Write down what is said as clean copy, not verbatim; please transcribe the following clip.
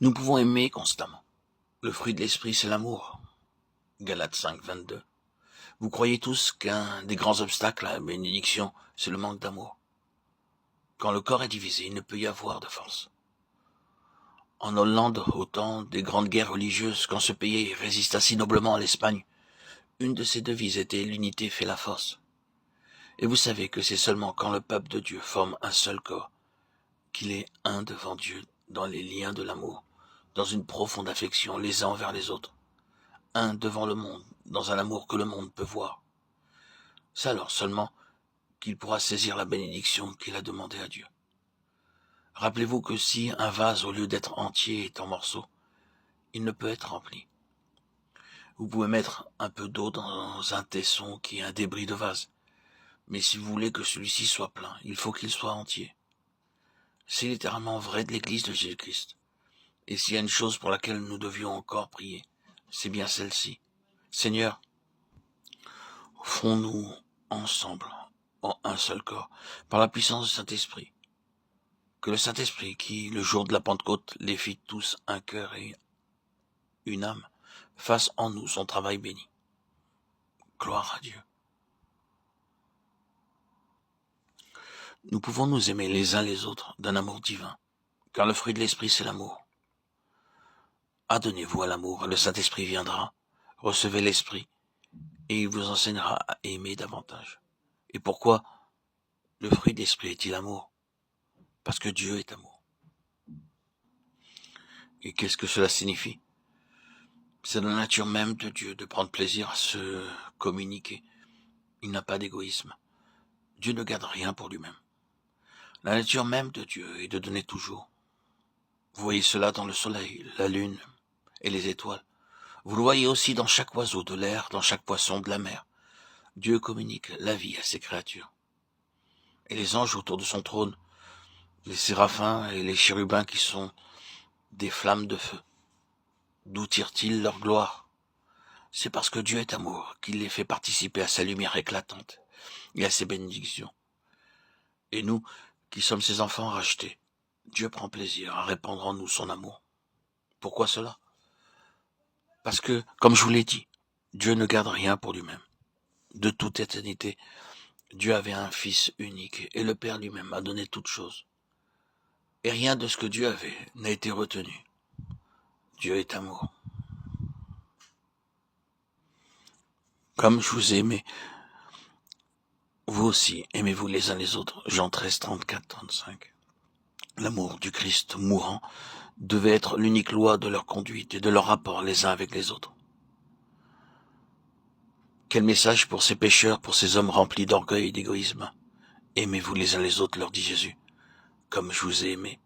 Nous pouvons aimer constamment. Le fruit de l'esprit, c'est l'amour. Galates 5, 22. Vous croyez tous qu'un des grands obstacles à la bénédiction, c'est le manque d'amour. Quand le corps est divisé, il ne peut y avoir de force. En Hollande, au temps des grandes guerres religieuses, quand ce pays résista si noblement à l'Espagne, une de ses devises était « l'unité fait la force ». Et vous savez que c'est seulement quand le peuple de Dieu forme un seul corps qu'il est un devant Dieu dans les liens de l'amour, dans une profonde affection les uns envers les autres, un devant le monde, dans un amour que le monde peut voir. C'est alors seulement qu'il pourra saisir la bénédiction qu'il a demandée à Dieu. Rappelez-vous que si un vase, au lieu d'être entier, est en morceaux, il ne peut être rempli. Vous pouvez mettre un peu d'eau dans un tesson qui est un débris de vase, mais si vous voulez que celui-ci soit plein, il faut qu'il soit entier. C'est littéralement vrai de l'Église de Jésus-Christ. Et s'il y a une chose pour laquelle nous devions encore prier, c'est bien celle-ci. Seigneur, fonds-nous ensemble en un seul corps, par la puissance du Saint-Esprit. Que le Saint-Esprit, qui, le jour de la Pentecôte, les fit tous un cœur et une âme, fasse en nous son travail béni. Gloire à Dieu. Nous pouvons nous aimer les uns les autres d'un amour divin, car le fruit de l'Esprit, c'est l'amour. Adonnez-vous à l'amour, le Saint-Esprit viendra, recevez l'Esprit, et il vous enseignera à aimer davantage. Et pourquoi le fruit de l'Esprit est-il amour? Parce que Dieu est amour. Et qu'est-ce que cela signifie? C'est la nature même de Dieu de prendre plaisir à se communiquer. Il n'a pas d'égoïsme. Dieu ne garde rien pour lui-même. La nature même de Dieu est de donner toujours. Vous voyez cela dans le soleil, la lune et les étoiles. Vous le voyez aussi dans chaque oiseau de l'air, dans chaque poisson de la mer. Dieu communique la vie à ses créatures. Et les anges autour de son trône, les séraphins et les chérubins qui sont des flammes de feu. D'où tirent-ils leur gloire? C'est parce que Dieu est amour qu'il les fait participer à sa lumière éclatante et à ses bénédictions. Et nous, qui sommes ses enfants rachetés, Dieu prend plaisir à répandre en nous son amour. Pourquoi cela? Parce que, comme je vous l'ai dit, Dieu ne garde rien pour lui-même. De toute éternité, Dieu avait un Fils unique et le Père lui-même a donné toutes choses. Et rien de ce que Dieu avait n'a été retenu. Dieu est amour. Comme je vous ai aimé, vous aussi aimez-vous les uns les autres. Jean 13, 34, 35. L'amour du Christ mourant devait être l'unique loi de leur conduite et de leur rapport les uns avec les autres. Quel message pour ces pécheurs, pour ces hommes remplis d'orgueil et d'égoïsme. Aimez-vous les uns les autres, leur dit Jésus, comme je vous ai aimé.